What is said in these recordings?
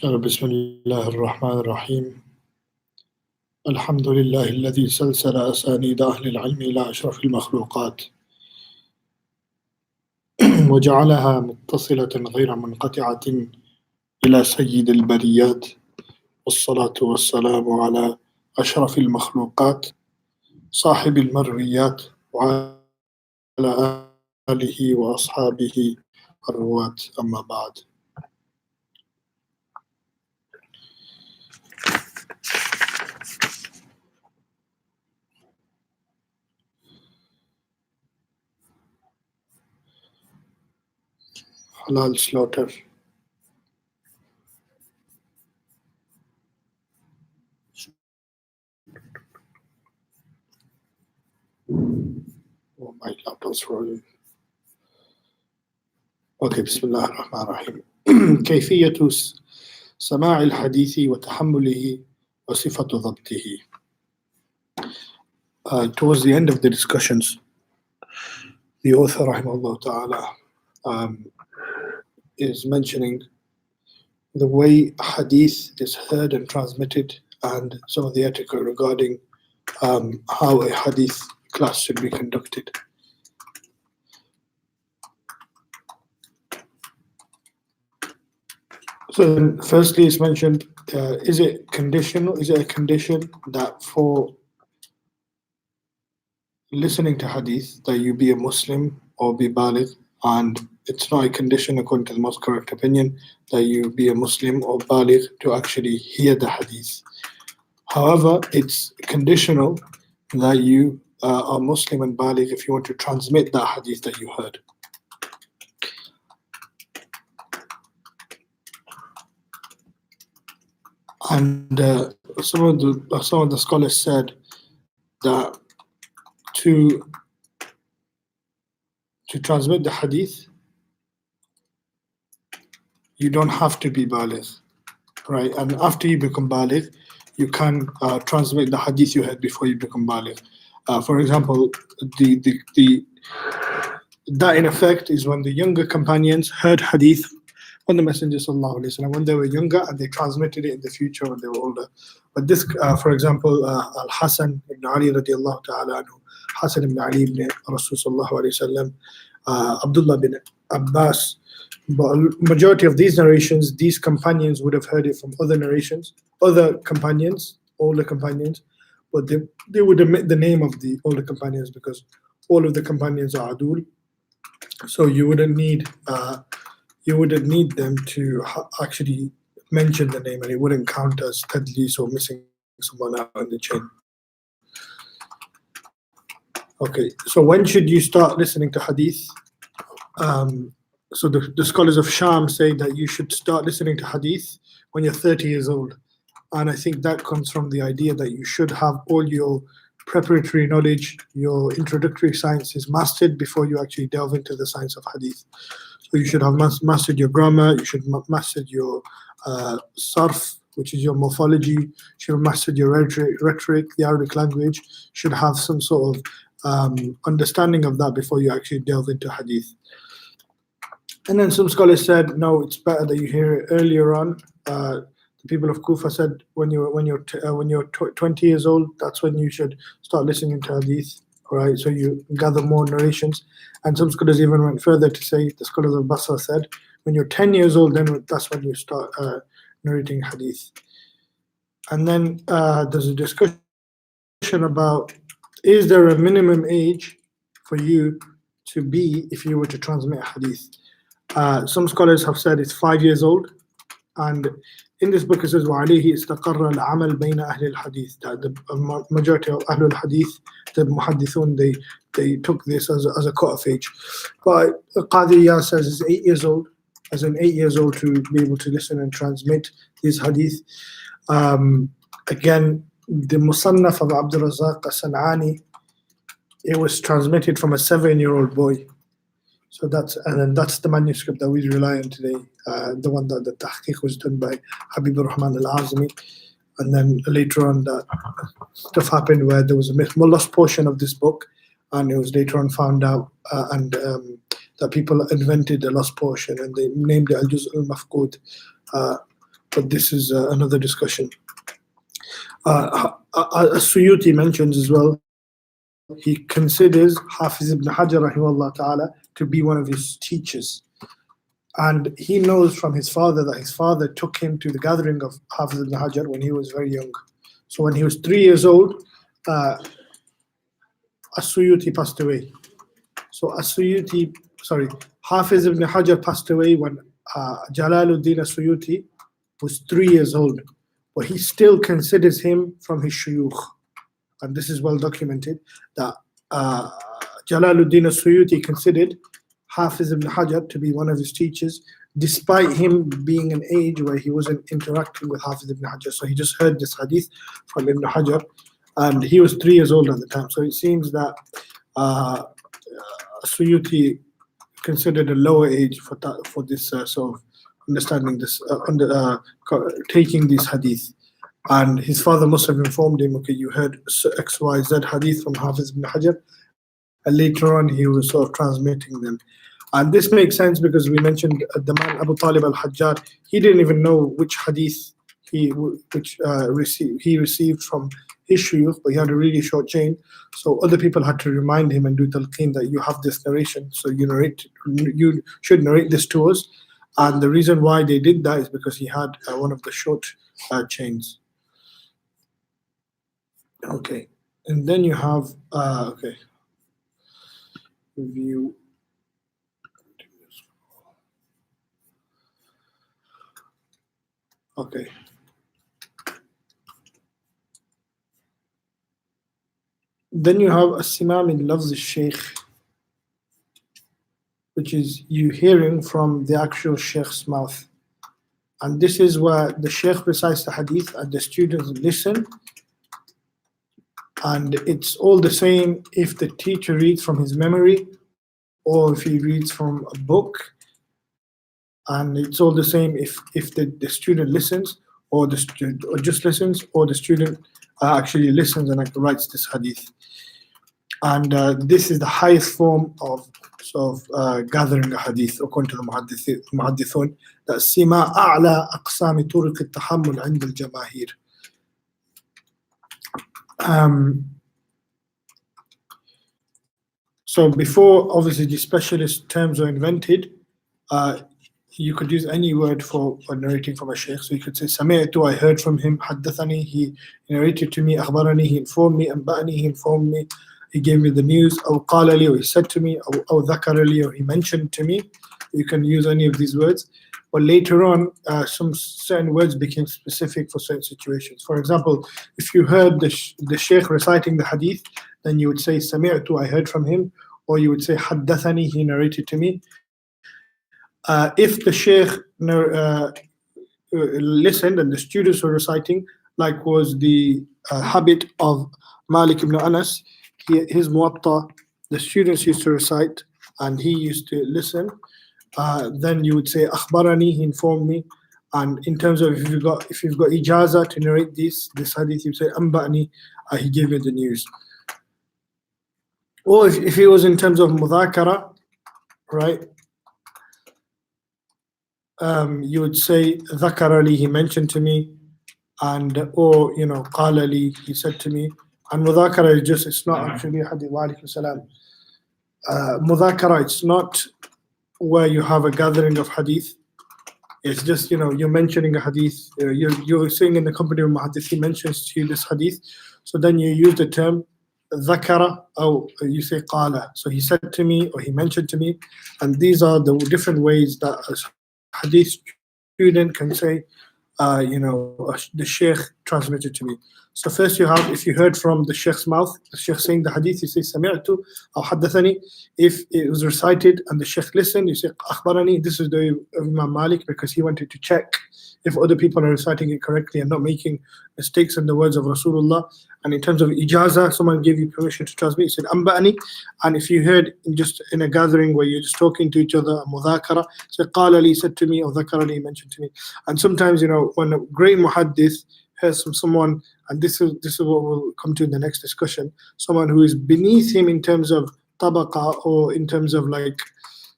بسم الله الرحمن الرحيم الحمد لله الذي سلسل أسانيد أهل العلم إلى أشرف المخلوقات وجعلها متصلة غير منقطعة إلى سيد البريات، والصلاة والسلام على أشرف المخلوقات صاحب المرويات وعلى آله وأصحابه الرواة، أما بعد. Halal slaughter. Oh, my laptop's rolling. Okay, بسم الله الرحمن الرحيم. كيفية سماع الحديث وتحمله وصفة ضبطه. Towards the end of the discussions, the author rahimahullah ta'ala is mentioning the way hadith is heard and transmitted and some of the etiquette regarding how a hadith class should be conducted. So firstly it's mentioned, is it conditional? Is it a condition that for listening to hadith that you be a Muslim or be baligh? And it's not a condition, according to the most correct opinion, that you be a Muslim or baligh to actually hear the hadith. However, it's conditional that you are Muslim and baligh if you want to transmit that hadith that you heard. And some of the scholars said that to transmit the hadith, you don't have to be baligh, right? And after you become baligh, you can transmit the hadith you heard before you become baligh. For example, that in effect is when the younger companions heard hadith on the Messenger sallallahu alaihi wasallam when they were younger, and they transmitted it in the future when they were older. But this, for example, Al-Hasan ibn Ali radiallahu ta'ala anhu, Hasan ibn Ali ibn Rasul sallallahu alaihi wasallam, Abdullah bin Abbas, but majority of these narrations, these companions would have heard it from other narrations, other companions, older companions, but they would omit the name of the older companions because all of the companions are adul. So you wouldn't need them to actually mention the name, and it wouldn't count as tadlis or missing someone out in the chain. Okay, so when should you start listening to hadith? So the scholars of Sham say that you should start listening to hadith when you're 30 years old. And I think that comes from the idea that you should have all your preparatory knowledge, your introductory sciences mastered before you actually delve into the science of hadith. So you should have mastered your grammar, you should have mastered your sarf, which is your morphology, you should have mastered your rhetoric, the Arabic language, should have some sort of understanding of that before you actually delve into hadith. And then some scholars said, no, it's better that you hear it earlier on. The people of Kufa said when you're 20 years old, that's when you should start listening to hadith. All right, so you gather more narrations. And some scholars even went further to say, the scholars of Basra said, when you're 10 years old, then that's when you start narrating hadith. And then there's a discussion about, is there a minimum age for you to be if you were to transmit hadith? Some scholars have said it's 5 years old, and in this book it says وَعَلَيْهِ اسْتَقَرَّ الْعَمَلْ بَيْنَ أَهْلِ الْحَدِيثِ, that the majority of Ahlul Hadith, the Muhaddithun, they took this as a cut-off age. But Qadi Iyas says it's 8 years old, as in 8 years old to be able to listen and transmit these hadith. Again, the Musannaf of Abdul Razak as-San'ani, it was transmitted from a 7-year-old boy. So that's the manuscript that we rely on today, the one that the tahqiq was done by Habibur Rahman al-Azmi. And then later on that stuff happened where there was a lost portion of this book, and it was later on found out that people invented the lost portion and they named it Al-Juz' al-Mafqud. but this is another discussion. As-Suyuti mentions as well, he considers Hafiz ibn Hajar rahimahullah ta'ala to be one of his teachers. And he knows from his father that his father took him to the gathering of Hafiz ibn Hajar when he was very young. So when he was 3 years old, As-Suyuti passed away. So Hafiz ibn Hajar passed away when Jalaluddin As-Suyuti was 3 years old. But he still considers him from his shuyukh. And this is well documented that Jalaluddin As-Suyuti considered Hafiz ibn Hajar to be one of his teachers, despite him being an age where he wasn't interacting with Hafiz ibn Hajar. So he just heard this hadith from Ibn Hajar, and he was 3 years old at the time. So it seems that Suyuti considered a lower age for this sort of understanding this, taking this hadith. And his father must have informed him, okay, you heard XYZ hadith from Hafiz ibn Hajar, and later on he was sort of transmitting them. And this makes sense because we mentioned the man Abu Talib al-Hajjar, he didn't even know which hadith he received from his shuyukh, but he had a really short chain. So other people had to remind him and do talqeen that you have this narration, so you should narrate this to us. And the reason why they did that is because he had one of the short chains. Okay, and then you have review. Okay. Then you have as-Simam min lafz al-Shaykh, which is you hearing from the actual Shaykh's mouth. And this is where the Shaykh recites the hadith and the students listen. And it's all the same if the teacher reads from his memory or if he reads from a book. And it's all the same if the student listens or the student or just listens or the student actually listens and writes this hadith. And this is the highest form of sort of gathering a hadith according to the Muhaddithun, that sima a'la aqsami turuq al-tahammul 'inda al-jamaahir. So before obviously the specialist terms were invented, you could use any word for narrating from a shaykh. So you could say sami'tu, I heard from him, haddathani, he narrated to me, akhbarani, he informed me, anba'ani, he informed me, he gave me the news, aw qala li, or he said to me, aw dhakara li, or he mentioned to me. You can use any of these words. But later on, some certain words became specific for certain situations. For example, if you heard the shaykh reciting the hadith, then you would say sami'tu, I heard from him, or you would say haddathani, he narrated to me. If the shaykh listened and the students were reciting, like was the habit of Malik ibn Anas, his Muwatta, the students used to recite and he used to listen, then you would say akhbarani, he informed me. And in terms of if you've got ijaza to narrate this hadith, you say anba'ani, he gave me the news. Or if it was in terms of mudhakara, right, you would say dhakara li, he mentioned to me, and or qala li, he said to me. And mudhakara is just, it's not actually hadith. Wa alaikum salam. Mudhakara, it's not where you have a gathering of hadith. It's just you're mentioning a hadith. You're saying in the company of muhaddith, he mentions to you this hadith. So then you use the term dhakara, or you say qala. So he said to me, or he mentioned to me. And these are the different ways that a hadith student can say, the shaykh transmitted to me. So first you have, if you heard from the shaykh's mouth, the shaykh saying the hadith, you say sami'tu or haddathani. If it was recited and the shaykh listened, you say akhbarani. This is the Imam Malik, because he wanted to check if other people are reciting it correctly and not making mistakes in the words of Rasulullah. And in terms of ijaza, someone gave you permission to transmit, you said anba'ani. And if you heard just in a gathering where you're just talking to each other, mudhakara, so qala li, said to me, or dhakara li, mentioned to me. And sometimes when a great muhaddith hears from someone, and this is what we'll come to in the next discussion, someone who is beneath him in terms of tabaqa, or in terms of like,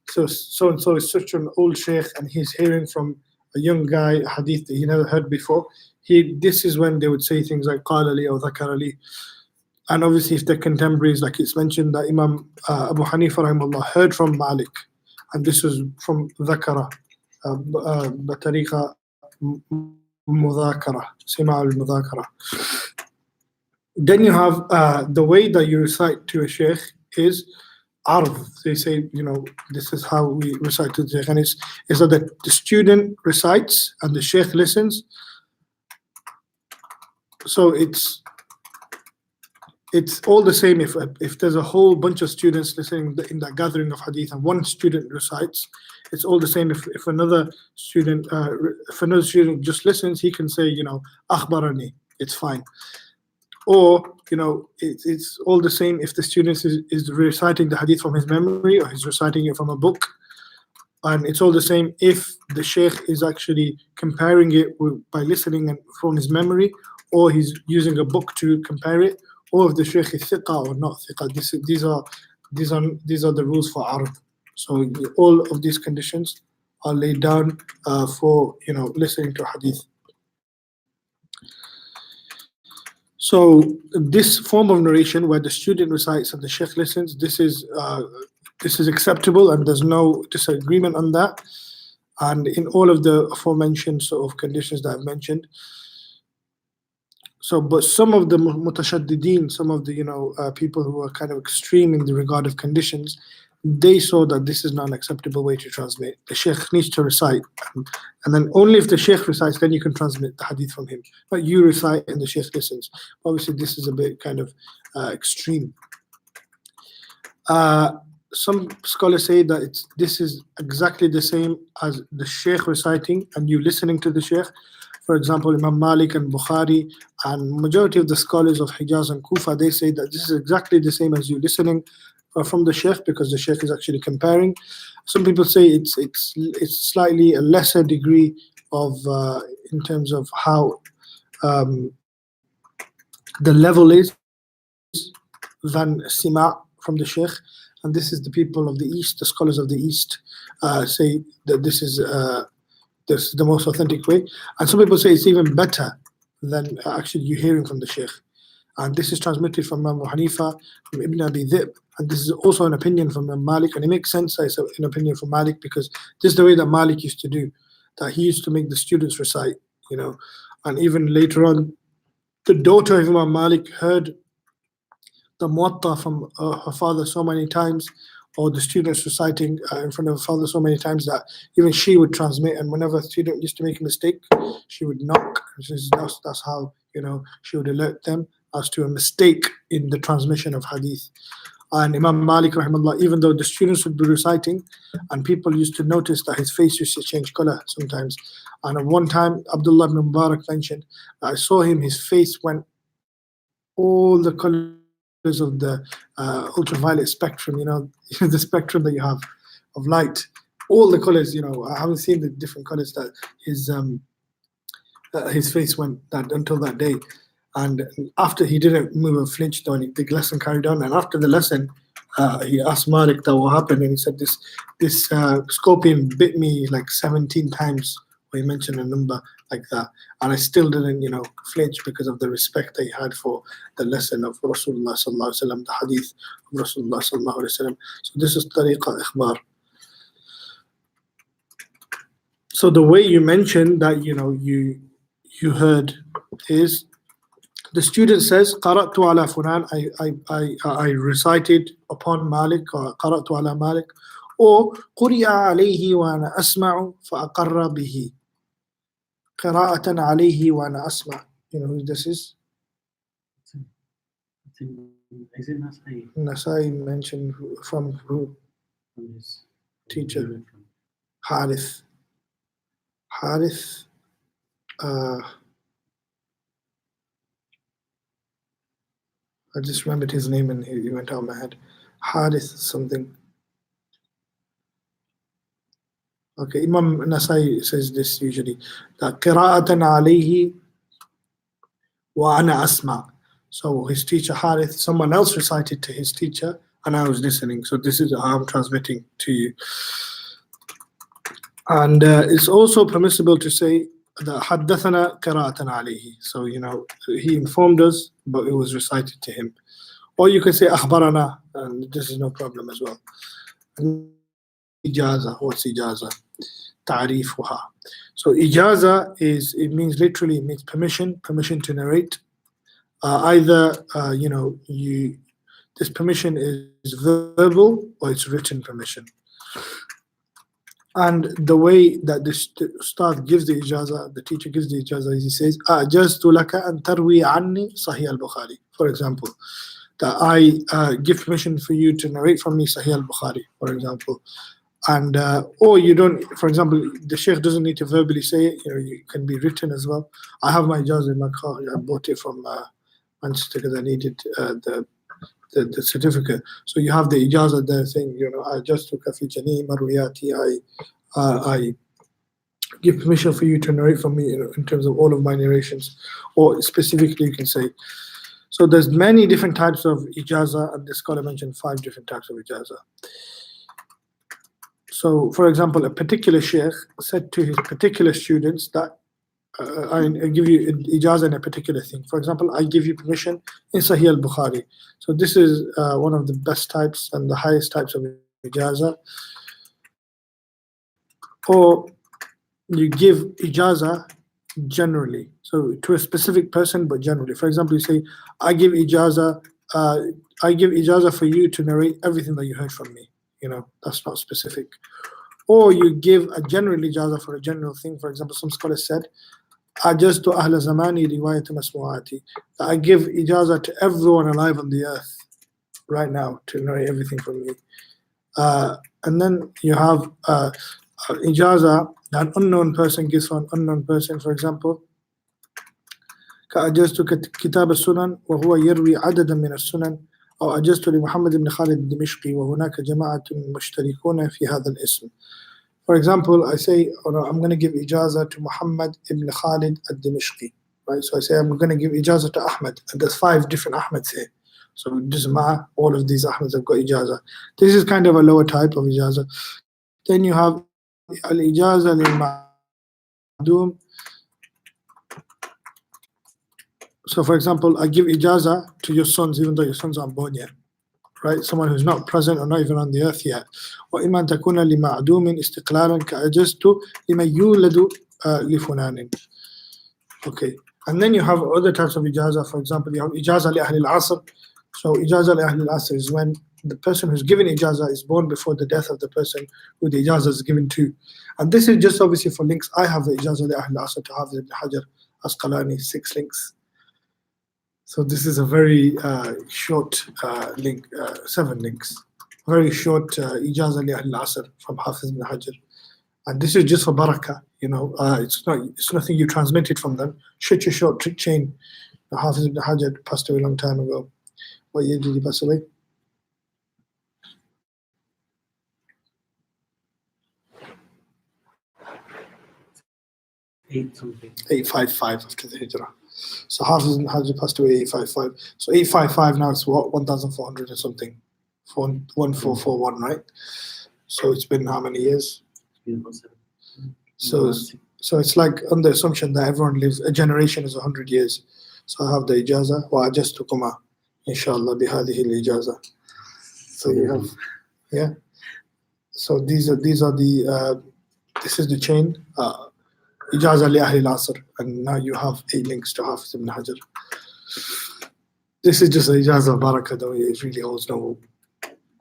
so and so is such an old shaykh and he's hearing from a young guy a hadith that he never heard before, this is when they would say things like qala li or dhakara li. And obviously, if they're contemporaries, like it's mentioned that Imam Abu Hanifa rahimahullah heard from Malik, and this was from dhakara, بطريقة مذاكرة, سماع المذاكرة. Then you have the way that you recite to a sheikh is arv. They say, this is how we recite to the sheikh, and it's that the student recites and the sheikh listens. So it's all the same if there's a whole bunch of students listening in that gathering of hadith and one student recites. It's all the same if another student just listens, he can say, akhbarani, it's fine. Or it's all the same if the student is reciting the hadith from his memory or he's reciting it from a book. And it's all the same if the sheikh is actually comparing it by listening and from his memory, or he's using a book to compare it, or if the sheikh is thiqa or not thiqa. These are the rules for arb. So all of these conditions are laid down for listening to hadith. So this form of narration where the student recites and the sheikh listens, this is acceptable, and there's no disagreement on that. And in all of the aforementioned sort of conditions that I've mentioned. So, but some of the mutashaddideen, some of the people who are kind of extreme in the regard of conditions, they saw that this is not an acceptable way to transmit. The sheikh needs to recite, and then only if the sheikh recites, then you can transmit the hadith from him. But you recite and the sheikh listens. Obviously, this is a bit kind of extreme. Some scholars say that this is exactly the same as the sheikh reciting and you listening to the sheikh. For example, Imam Malik and Bukhari and majority of the scholars of Hijaz and Kufa, they say that this is exactly the same as you listening from the sheikh, because the sheikh is actually comparing. Some people say it's slightly a lesser degree of in terms of how the level is than sima from the sheikh. And this is the people of the East, the scholars of the East say that this is the most authentic way. And some people say it's even better than actually you hearing from the sheikh. And this is transmitted from Abu Hanifa, from Ibn Abi Dhib, and this is also an opinion from Malik. And it makes sense that it's an opinion from Malik, because this is the way that Malik used to do, that he used to make the students recite, And even later on, the daughter of Imam Malik heard the Muwatta from her father so many times, or the students reciting in front of her father so many times, that even she would transmit. And whenever a student used to make a mistake, she would knock. That's how she would alert them as to a mistake in the transmission of hadith. And Imam Malik rahimahullah, even though the students would be reciting, and people used to notice that his face used to change color sometimes. And at one time, Abdullah ibn Mubarak mentioned, I saw him, his face went all the colors of the ultraviolet spectrum, the spectrum that you have of light, all the colors, I haven't seen the different colors that his face went until that day. And after, he didn't move a flinch though, and the lesson carried on. And after the lesson, he asked Malik that what happened, and he said this scorpion bit me like 17 times, or he mentioned a number like that, and I still didn't flinch, because of the respect that he had for the lesson of Rasulullah sallallahu alaihi wasallam, the hadith of Rasulullah sallallahu alaihi wasallam. So this is tariqa ikhbar. So the way you mentioned that you heard is, the student says, qara'tu ala fulan, I recited upon Malik, or qara'tu ala Malik, or quri'a alayhi wa ana asma'u fa aqarra bihi. Qira'atan alayhi wa ana asma'. You know who this is? Is it Nasai? Nasai mentioned from who? From his Teacher. Harith. Harith. I just remembered his name and he went out of my head. Harith something. Okay, Imam Nasai says this usually, that qira'atan alayhi wa ana asma'. So his teacher Harith, someone else recited to his teacher and I was listening. So this is how I'm transmitting to you. And it's also permissible to say that حدثنا قراءة عليه. So, he informed us, but it was recited to him. Or you can say أخبرنا, and this is no problem as well. إجازة, what's إجازة? تعريفها. So إجازة it means literally, it means permission to narrate. Either, this permission is verbal or it's written permission. And the way that the Ustad gives the ijaza, the teacher gives the ijaza, is he says, أَجَزْتُ لَكَ أَن تَرْوِي عَنِّي صَحِيحَ الْبُخَارِ. For example, that I give permission for you to narrate from me Sahih al-Bukhari, for example. And, or you don't, for example, the Sheikh doesn't need to verbally say it, it can be written as well. I have my ijaza in my car, I bought it from Manchester because I needed the certificate. So you have the ijaza there saying, I just took a fi jami marwiyati, I give permission for you to narrate from me, in terms of all of my narrations, or specifically you can say. So there's many different types of ijaza, and the scholar mentioned 5 different types of ijaza. So, for example, a particular sheikh said to his particular students that I give you ijaza in a particular thing. For example, I give you permission in Sahih al-Bukhari. So this is one of the best types and the highest types of ijaza. Or you give ijaza generally, so to a specific person, but generally. For example, you say, I give ijaza for you to narrate everything that you heard from me. That's not specific. Or you give a general ijaza for a general thing. For example, some scholars said, أجزت أهل زماني رواية مسموعاتي. I give ijaza to everyone alive on the earth right now to narrate everything from me. And then you have ijaza that an unknown person gives for an unknown person. For example, كأجزت كتاب السنن وهو يروي عددا من السنن، أو أجزت لمحمد بن خالد الدمشقي وهناك جماعة مشتركون في هذا الاسم. For example, I say, I'm going to give ijaza to Muhammad ibn Khalid al-Dimishqi, right? So I say, I'm going to give ijaza to Ahmed, and there's 5 different Ahmeds here. So all of these Ahmeds have got ijaza. This is kind of a lower type of ijaza. Then you have al-ijaza lil-ma'dum. So for example, I give ijaza to your sons, even though your sons aren't born yet. Right, someone who's not present or not even on the earth yet. وإما أن تكون لمعدوم استقلالا كأجزت لمن يولد لفلان. Okay, and then you have other types of ijaza. For example, you have ijaza li ahli al-asr. So ijaza li ahli al-asr is when the person who's given ijaza is born before the death of the person who the ijaza is given to. And this is just obviously for links. I have the ijaza li ahli al-asr to Hafiz ibn Hajar Asqalani, 6 links. So this is a very short link, 7 links. Very short ijaza li ahl al-asr from Hafiz ibn Hajar. And this is just for barakah, it's nothing you transmitted from them. Such a short trick chain. Hafiz ibn Hajar passed away a long time ago. What year did he pass away? Something. 855 after the Hijrah. So Hafiz ibn Hajar passed away 855. So 855 now it's what, 1,400 or something. 1441, right? So it's been how many years? So it's like on the assumption that everyone lives, a generation is 100 years. So I have the ijaza, wa ajaztukuma, inshallah, bihadihi al-ijaza. So you have, yeah. So these are the, this is the chain, ijaza li ahli al-asr, and now you have 8 links to Hafiz ibn Hajar. This is just a ijaza of barakah, though it really holds no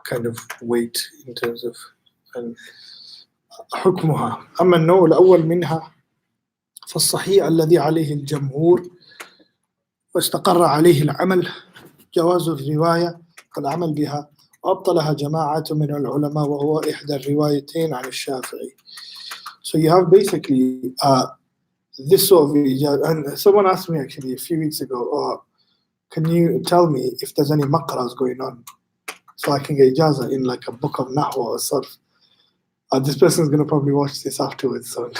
kind of weight in terms of حكمها. أما النوع الأول منها فالصحيح الذي عليه الجمهور واستقر عليه العمل جواز الرواية والعمل بها، وأبطلها جماعة من العلماء وهو إحدى الروايتين عن الشافعي. So you have basically this sort of ijaz, and someone asked me actually a few weeks ago, can you tell me if there's any maqras going on so I can get ijaza in like a book of nahwa or sarf? This person is going to probably watch this afterwards. So,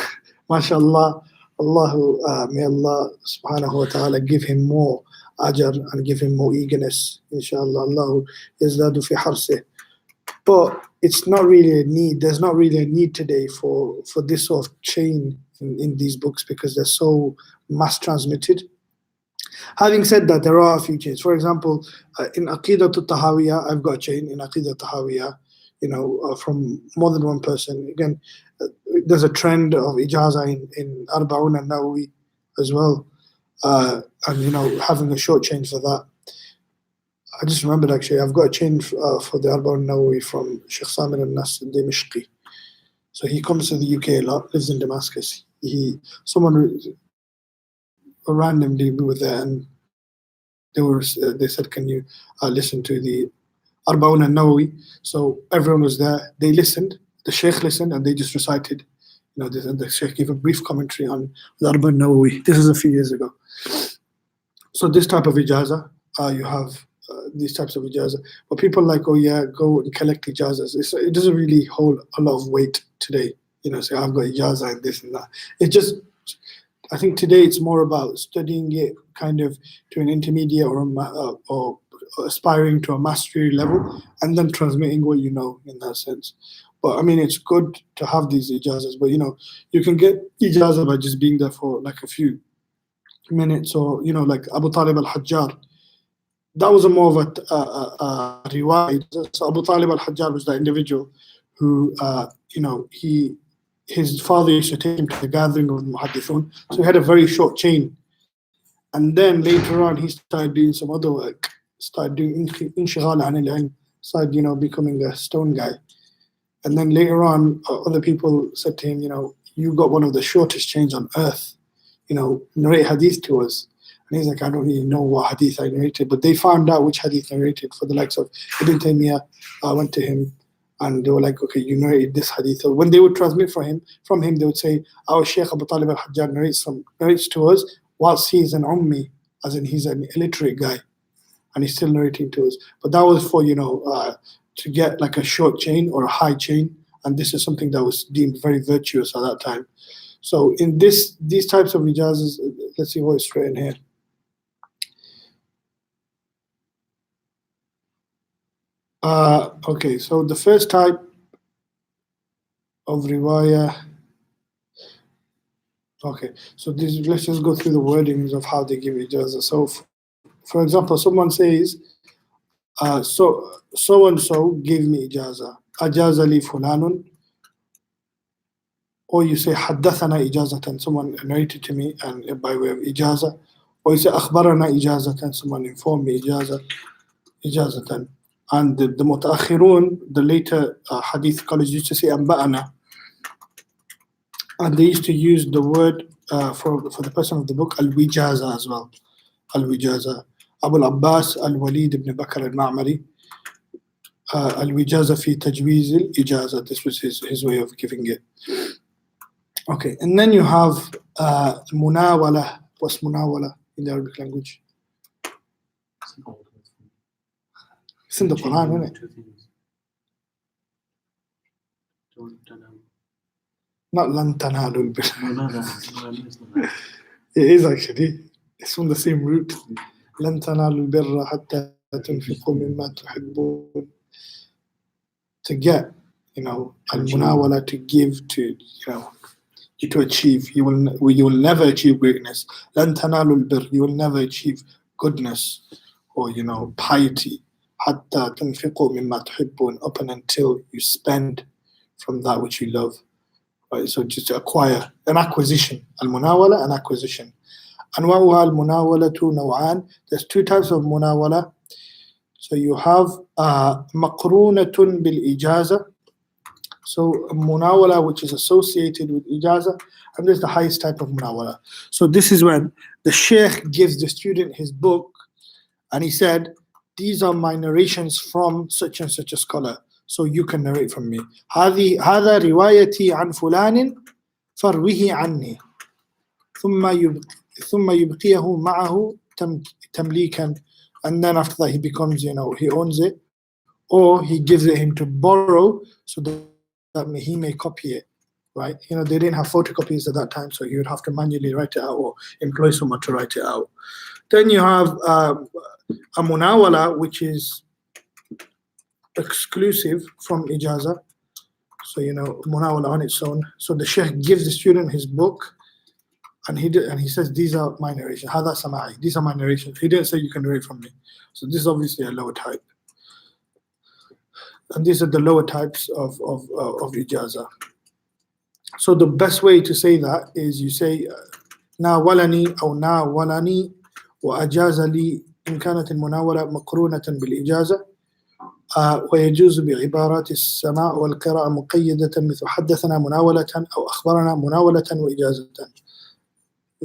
mashallah, may Allah subhanahu wa ta'ala give him more ajr and give him more eagerness. Inshallah, Allahu yazdadu fi harsih. But it's not really a need. There's not really a need today for this sort of chain in these books because they're so mass transmitted. Having said that, there are a few chains. For example, in Aqidah Tahawiyah, I've got a chain in Aqidah Tahawiyah, from more than one person. Again, there's a trend of ijaza in Arba'un and Nawawi as well, and having a short chain for that. I just remembered actually, I've got a chain for the Arba'un Nawawi from Sheikh Samir al-Nas al-Dimashqi. So he comes to the UK a lot, lives in Damascus. Someone randomly we were there and they said, can you listen to the Arba'un al-Nawawi? So everyone was there. They listened. The Sheikh listened and they just recited. The Sheikh gave a brief commentary on the Arba'un al-Nawawi. This is a few years ago. So this type of ijaza, you have these types of ijaza. But people go and collect ijazas. It doesn't really hold a lot of weight today. Say I've got ijaza and this and that. It just, I think today it's more about studying it kind of to an intermediate or aspiring to a mastery level and then transmitting what you know in that sense. But I mean, it's good to have these ijazas, but you can get ijaza by just being there for like a few minutes or, like Abu Talib al-Hajjar. That was a more of a riwayat. So Abu Talib al-Hajjar was the individual who, his father used to take him to the gathering of the Muhaddithun. So he had a very short chain. And then later on, he started doing some other work, started doing inshighal an al-ilm, started, becoming a stone guy. And then later on, other people said to him, you got one of the shortest chains on earth, narrate hadith to us. And he's like, I don't really know what hadith I narrated, but they found out which hadith narrated for the likes of Ibn Taymiyyah. Went to him and they were like, okay, you narrated this hadith. So when they would transmit from him, they would say, our Shaykh Abu Talib al-Hajjar narrates to us whilst he's an ummi, as in he's an illiterate guy, and he's still narrating to us. But that was for, to get like a short chain or a high chain, and this is something that was deemed very virtuous at that time. So in these types of ijazas, let's see what is written here. Okay, so the first type of riwayah. Okay, so let's just go through the wordings of how they give ijaza. So, for example, someone says, so and so gave me ijaza. Ajaza li fulanun. Or you say haddathana ijazatan, someone narrated to me and by way of ijaza. Or you say akhbarana ijazatan, someone informed me ijazatan. And the mutaakhirun, the later hadith scholars used to say amba'ana. And they used to use the word for the person of the book, al-wijaza as well. Al-wijaza. Abu al-Abbas al-Walid ibn Bakr al-Ma'mari. Al-wijaza fi tajweez al-ijaza. This was his way of giving it. Okay, and then you have munawala. What's munawala in the Arabic language? It's in the Quran, isn't it? Not lan tanalul birra. It is actually. It's from the same root. Lan tanalul birra hatta tunfiqu mimma tuhibbun. To get, al-munawala, to give, to achieve. You will never achieve greatness. Lan tanalul birra. You will never achieve goodness or piety. Hatta tunfiqu mimma tuhibbun, up and until you spend from that which you love. Right, so just to acquire, an acquisition. Al-munawala, an acquisition. Anwa'uha al-munawalatu naw'an. There's two types of munawala. So you have maqrunatun bil ijaza. So munawala which is associated with ijaza, and there's the highest type of munawala. So this is when the sheikh gives the student his book and he said, these are my narrations from such and such a scholar, so you can narrate from me. هذا روايتي عن فلان فروه عني ثم يبقيه معه تمليكا. And then after that he becomes, he owns it, or he gives it him to borrow so that he may copy it, right? They didn't have photocopies at that time, so he would have to manually write it out or employ someone to write it out. Then you have a munawala, which is exclusive from ijaza. So munawala on its own. So the sheikh gives the student his book, and he says, these are my narrations. Hada sama'i. These are my narrations. He didn't say you can narrate from me. So this is obviously a lower type. And these are the lower types of ijaza. So the best way to say that is you say na walani or na walani wa ajaza li in kanat al-munawala maqrunatan bil ijaza ويجوز بعبارات السماع والقراءة مقيدة مثل حدثنا مناولة أو أخبرنا مناولة وإجازة.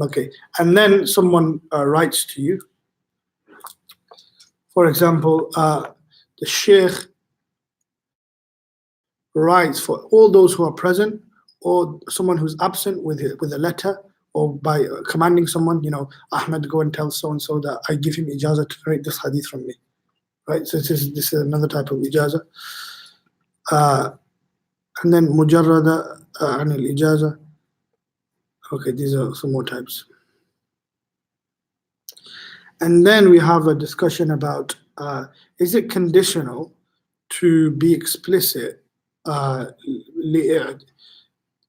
Okay, and then someone writes to you. For example, the sheikh writes for all those who are present, or someone who's absent with a letter, or by commanding someone, Ahmed, go and tell so and so that I give him ijazah to narrate this hadith from me. Right, so this is another type of ijazah. And then mujarrada an al-ijazah. Okay, these are some more types. And then we have a discussion about is it conditional to be explicit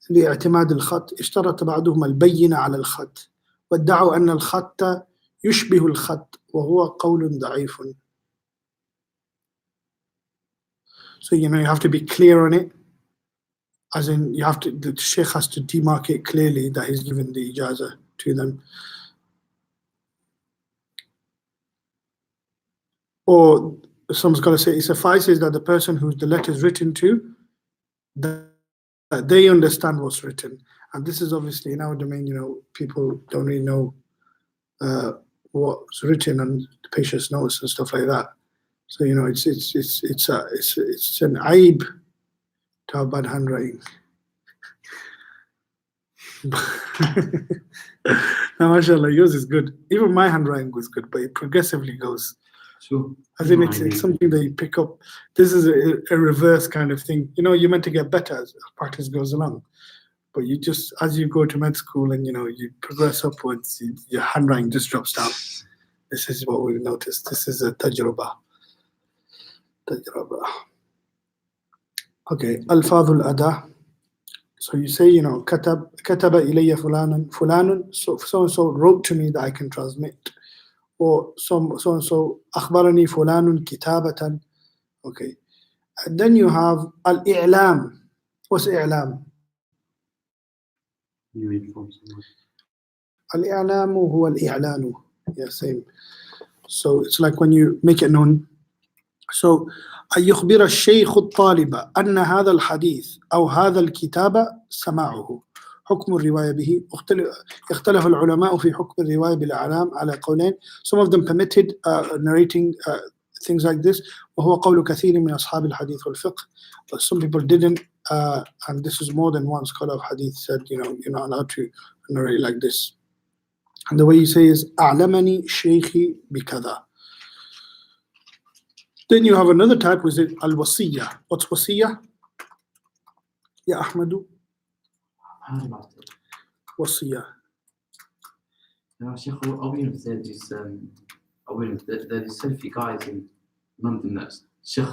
لاعتماد الخط. اشترط بعضهم البينة على الخط وادعوا أن الخط يشبه الخط وهو قول ضعيف. So you have to be clear on it, as in the sheikh has to demarcate clearly that he's given the ijazah to them. Or some scholars say it suffices that the person who the letter is written to, that they understand what's written. And this is obviously in our domain, people don't really know what's written and the patient's notes and stuff like that. So it's an aib to have bad handwriting. Now, mashallah, yours is good. Even my handwriting was good, but it progressively goes. Sure. I think it's something that you pick up. This is a reverse kind of thing. You're meant to get better as practice goes along. But you just, as you go to med school and you progress upwards, your handwriting just drops down. This is what we've noticed. This is a tajrubah. Okay, alfadhul ada. So you say, kataba ilayya fulanun, so and so wrote to me that I can transmit. Or so and so akhbarani fulanun kitabatan. Okay. And then you have al-i'lam. What's i'lam? You inform someone. Al-i'lamu huwa al-i'lanu. Yeah, same. So it's like when you make it known. So أن يخبر الشيخ الطالب أن هذا الحديث أو هذا الكتاب سماعه. حكم الرواية به. اختلف العلماء في حكم الرواية بالإعلام على قولين. Some of them permitted narrating things like this. وهو قول كثير من أصحاب الحديث والفقه. But some people didn't, and this is more than one scholar of hadith said, you're not allowed to narrate like this. And the way you say is أعلمني شيخي بكذا. Then you have another type, which is al-wasiyah. What's wasiyah? Ya Ahmadu? I heard about it. Wasiyah. Sheikh, are we in there is Salafi guys in London that Sheikh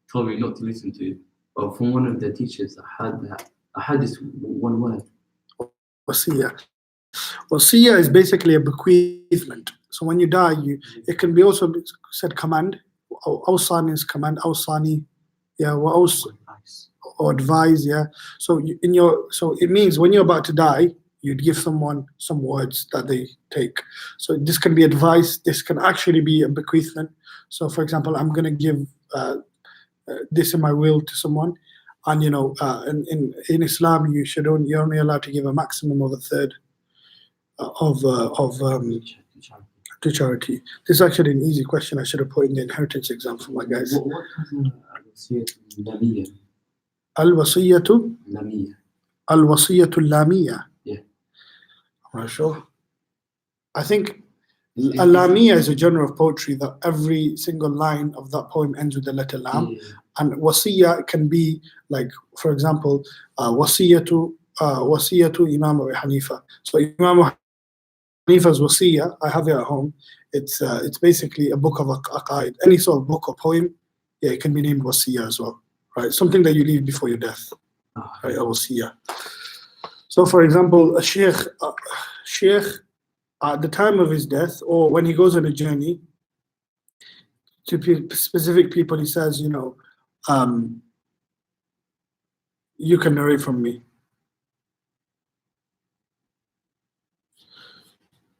told me not to listen to, but from one of the teachers I had this one word. Wasiyah. Wasiyah is basically a bequeathment. So when you die, it can be also said command. Awsa means command, awsani, yeah, or advise, yeah. So so it means when you're about to die, you'd give someone some words that they take. So this can be advice. This can actually be a bequeathment. So for example, I'm going to give this in my will to someone, and in Islam you're only allowed to give a maximum of a third to charity. This is actually an easy question. I should have put in the inheritance exam for my guys. What is Al-wasiyatu Lamiyya? Al-wasiyatu lamiyya. Yeah. I'm not sure. I think Al-lamiyya is a genre of poetry that every single line of that poem ends with the letter lam. Yeah. And wasiyya can be like, for example, wasiyatu Imam Abu Hanifa. So Imam Hanifa's wasiyya, I have it at home. It's basically a book of aqaid. Any sort of book or poem, yeah, it can be named wasiyah as well, right? Something that you leave before your death, Ah, right? A wasiyah. So, for example, a sheikh at the time of his death, or when he goes on a journey, to specific people, he says, you can narrate from me.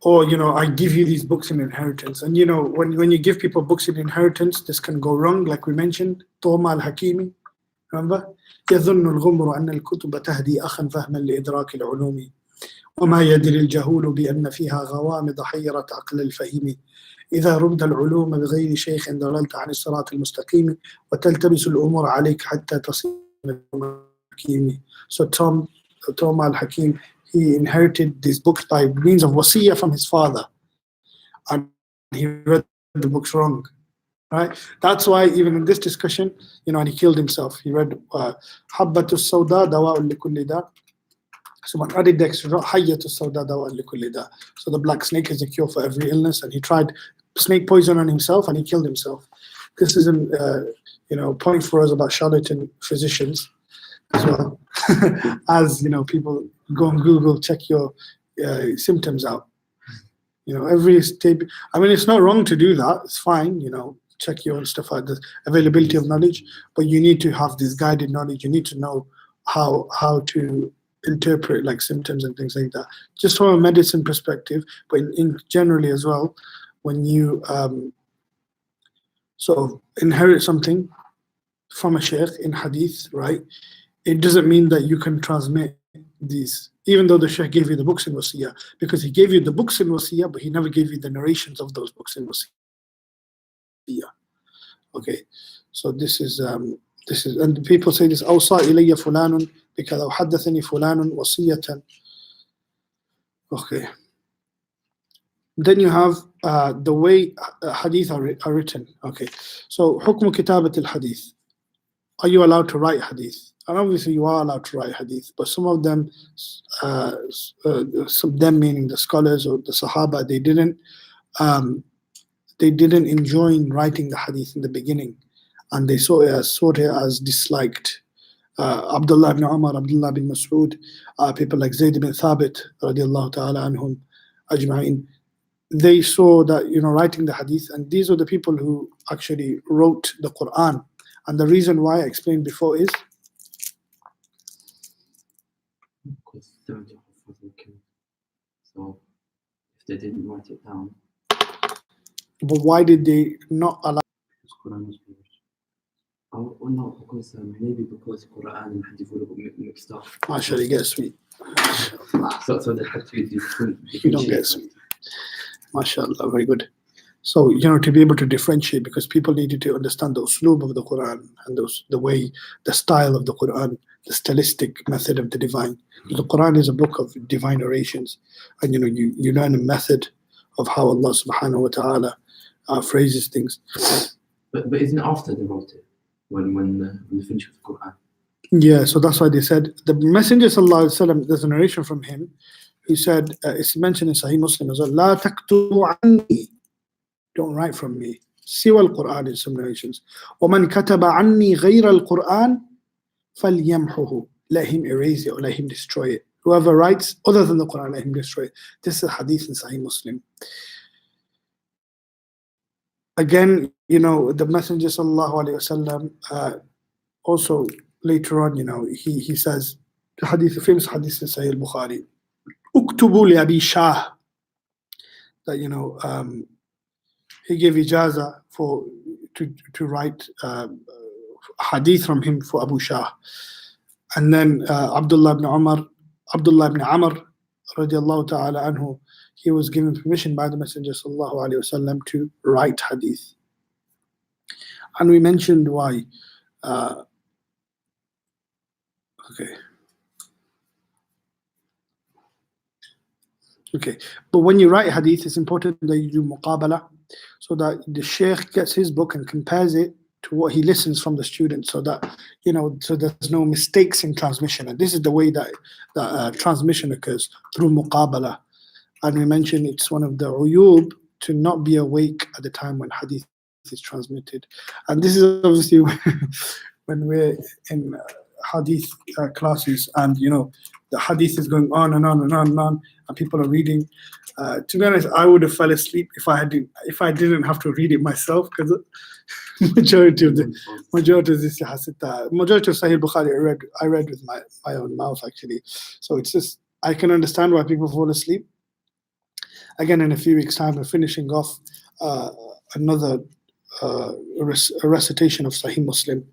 Or, I give you these books in inheritance. And, when you give people books in inheritance, this can go wrong, like we mentioned, Toma al-Hakimi, remember? يظن الغمر أن الكتب تهدي أخا فهما لإدراك العلوم وما يدري الجهول بأن فيها غوامض حيرت عقل الفهيم إذا رمت العلوم بغير شيخ ضللت عن الصراط المستقيم وتلتبس الأمور عليك حتى تصير الحكيم. So Tom al-Hakim, he inherited these books by means of wasiyah from his father, and he read the books wrong, right? That's why even in this discussion, and he killed himself. He read حبة السوداء دواء لكل داء. So when added the extra حية السوداء دواء لكل داء. So the black snake is a cure for every illness, and he tried snake poison on himself and he killed himself. This is a point for us about charlatan physicians as well. As people go on Google, check your symptoms out. Every state. I mean, it's not wrong to do that. It's fine. Check your own stuff out. The availability of knowledge, but you need to have this guided knowledge. You need to know how to interpret like symptoms and things like that, just from a medicine perspective, but in generally as well. When you sort of inherit something from a sheikh in hadith, right? It doesn't mean that you can transmit these, even though the sheikh gave you the books in wasiyah, because he gave you the books in wasiyah, but he never gave you the narrations of those books in wasiyah. Okay, so this is, and people say this, أوصى إلي فلان because أو حدثني فلان وصية. Okay. Then you have the way hadith are written. Okay, so حكم كتابة الحديث. Are you allowed to write hadith? And obviously you are allowed to write hadith, but some of them, meaning the scholars or the Sahaba, they didn't enjoy writing the hadith in the beginning, and they saw it as disliked. Abdullah ibn Umar, Abdullah bin Mas'ud, people like Zayd bin Thabit, radiallahu ta'ala anhum ajma'in, they saw that writing the hadith, and these are the people who actually wrote the Quran. And the reason why I explained before is because 70 Hufaz were killed. So if they didn't write it down, but why did they not allow? because Quran was finished. Oh no, because maybe because Quran and Hadith were mixed up. Actually, get sweet. So they had to different. You don't get sweet. MashaAllah, very good. So, to be able to differentiate, because people needed to understand the usloob of the Quran and the way, the style of the Quran, the stylistic method of the divine. The Quran is a book of divine orations, and you learn a method of how Allah subhanahu wa ta'ala phrases things. But isn't it after they wrote it? When they finished with the Quran? Yeah, so that's why they said, the Messenger sallallahu alaihi wasallam, there's a narration from him. He said, it's mentioned in Sahih Muslim as well, لا تكتبوا عني, don't write from me. سوى القرآن in some narrations. ومن كتب عني غير القرآن فليمحه, let him erase it or let him destroy it. Whoever writes other than the Quran, let him destroy it. This is a hadith in Sahih Muslim. Again, the Messenger sallallahu alaihi wasallam also later on, he says, the hadith, the famous hadith in Sahih al-Bukhari, اكتبوا لأبي شاه, that he gave ijaza to write hadith from him for Abu Shah. And then Abdullah ibn Amr radiallahu ta'ala anhu, he was given permission by the Messenger sallallahu alaihi wasallam to write hadith. And we mentioned why. Okay, but when you write hadith, it's important that you do muqabala, so that the sheikh gets his book and compares it to what he listens from the student, so that so there's no mistakes in transmission. And this is the way that transmission occurs, through muqabala. And we mentioned it's one of the uyub to not be awake at the time when hadith is transmitted. And this is obviously when we're in hadith classes, and the hadith is going on and on and on and on, and people are reading. To be honest, I would have fell asleep if I didn't have to read it myself, because majority of this majority of Sahih Bukhari I read with my own mouth, actually. So it's just, I can understand why people fall asleep. Again, in a few weeks' time, we're finishing off another recitation of Sahih Muslim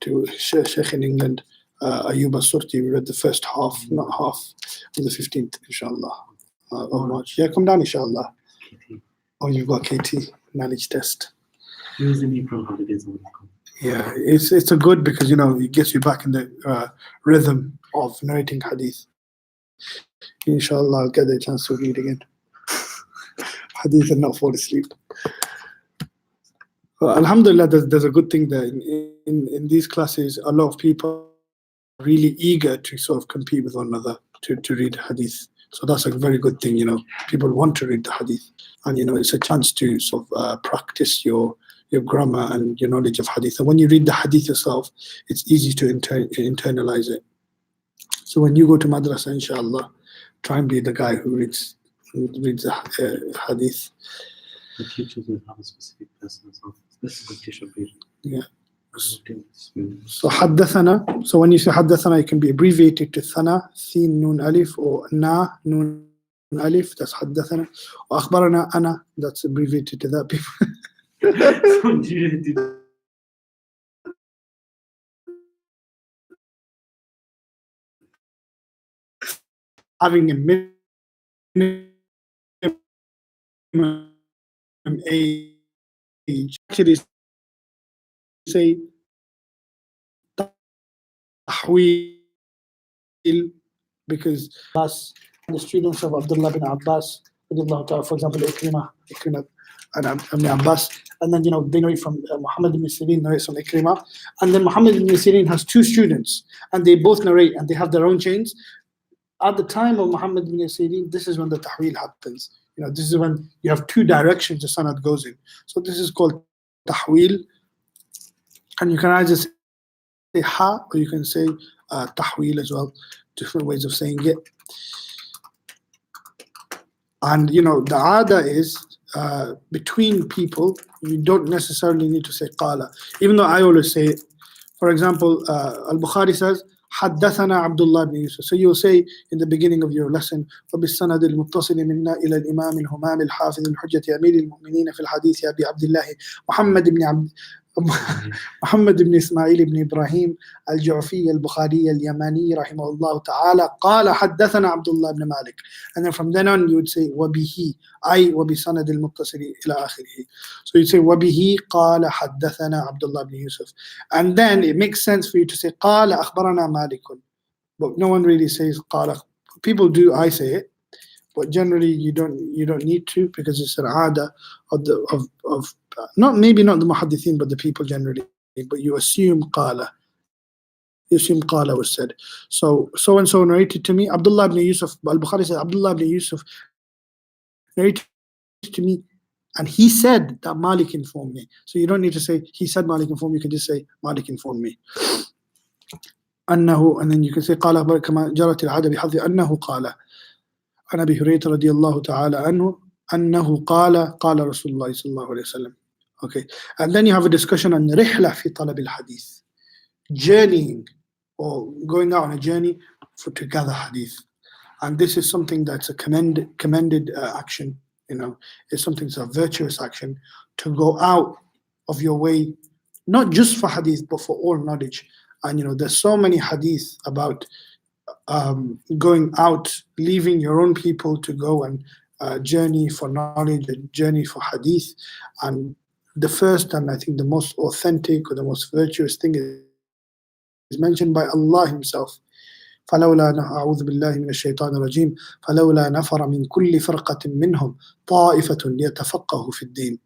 to Sheikh in England, Ayub al-Surti. We read the first half, not half, on the 15th, inshallah, of March. Yeah, come down, inshallah. Oh, you've got KT, knowledge test. Yeah, it's a good, because it gets you back in the rhythm of narrating hadith. Inshallah, I'll get the chance to read again hadith and not fall asleep. Well, alhamdulillah, there's a good thing there. In these classes, a lot of people are really eager to sort of compete with one another to read hadith. So that's a very good thing. People want to read the hadith, and it's a chance to sort of practice your grammar and your knowledge of hadith. And when you read the hadith yourself, it's easy to internalize it. So when you go to madrasa, inshallah, try and be the guy who reads the hadith. The teachers will have a specific person as well. Specific teacher. Yeah. So حدثنا. So when you say حدثنا, it can be abbreviated to ثنا, ثين نون ألف, or نا نون ألف. That's حدثنا. وأخبرنا أنا. That's abbreviated to that people. Having a minimum age. Actually, say tahweel, because that's the students of Abdullah bin Abbas, for example, Ikrimah and Ibn Abbas, and then they narrate from Muhammad ibn Sirin narrates from Ikrimah, and then Muhammad ibn Sirin has two students, and they both narrate, and they have their own chains. At the time of Muhammad ibn Sirin, this is when the tahweel happens. This is when you have two directions the sanad goes in. So this is called tahweel, and you can either say ha, or you can say tahweel as well. Different ways of saying it. And the ada is between people, you don't necessarily need to say qala, even though I always say it. For example, Al-Bukhari says حدثنا عبد الله بن يوسف. So you'll say in the beginning of your lesson, وبالسند المتصل منا إلى الإمام الهمام الحافظ الحجة أمير المؤمنين في الحديث أبي عبد الله محمد بن إسماعيل بن إبراهيم الجعفي البخاري اليماني رحمه الله تعالى قال حدثنا عبد الله بن مالك. And then from then on you would say وبه أي وبسند المتصل إلى آخره. So you'd say وبه قال حدثنا عبد الله بن يوسف. And then it makes sense for you to say قال أخبرنا مالك. But no one really says قال. People do, I say it, but generally you don't need to, because it's an ada of maybe not the muhaddithin, but the people generally. But you assume qala. You assume qala was said. So and so narrated to me. Abdullah ibn Yusuf. Al-Bukhari said Abdullah ibn Yusuf narrated to me, and he said that Malik informed me. So you don't need to say he said Malik informed me. You can just say Malik informed me. أنه, and then you can say قال كما جرت العادة بحظ أنه قال عن أبي هريرة رضي الله تعالى عنه أنه قال رسول الله صلى الله عليه وسلم. Okay, and then you have a discussion on رحلة في طلب الحديث, journeying or going out on a journey to gather hadith. And this is something that's a commended action. It's something that's a virtuous action, to go out of your way, not just for hadith but for all knowledge. And there's so many hadith about going out, leaving your own people to go and journey for knowledge, a journey for hadith. And the first, and I think the most authentic or the most virtuous thing is mentioned by Allah Himself. فلولا أعوذ بالله من الشيطان الرجيم فلولا نفر من كل فرقة منهم طائفة ليتفقهوا في الدين